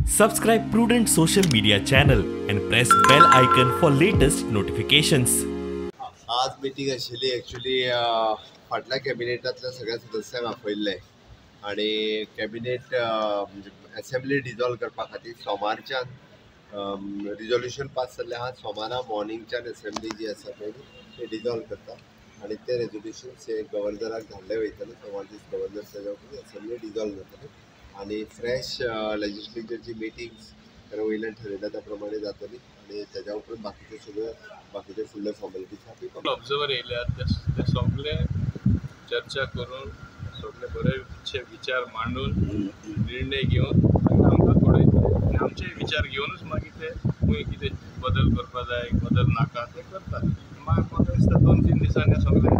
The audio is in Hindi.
Subscribe Prudent social media channel and press bell icon for latest notifications. आज मिटींग आशिल्ली एक्चुअली फाटल्या कॅबिनेटांतल्या सगळ्या सदस्यांक आपयल्ले आणि कॅबिनेट म्हणजे असेंब्ली डिजॉल्व करपा खातीर सोमारच्यान रिजोल्युशन पास जाल्लें आहा. सोमारा मॉर्निंगच्यान असेंब्ली जी आसा पळय ते डिजॉल्व करता आणि ते रेजोल्युशन्स हे गव्हर्नराक धाडले वयतले. सोमार दीस गव्हर्नर तेज्या उपरांत असेंब्ली डिजॉल्व जातली आणि फ्रेश लेजिस्लेचरची मिटिंग्स वयल्यान ठरयल्या त्या प्रमाणे जातली आणि तेज्या उपरांत बाकीचे फुडले फॉर्मेलिटीज आहा ती ऑब्झर्वर येयल्यात ते सगळे चर्चा करून सगळे बरेचशे विचार मांडून निर्णय घेवन आमकां कळयतले आनी आमचे विचार घेवनूच मागीर ते खंय कितें बदल करपा जाय बदल नाका ते करतात. म्हाका दिसता 2-3 दिसांनी सगळे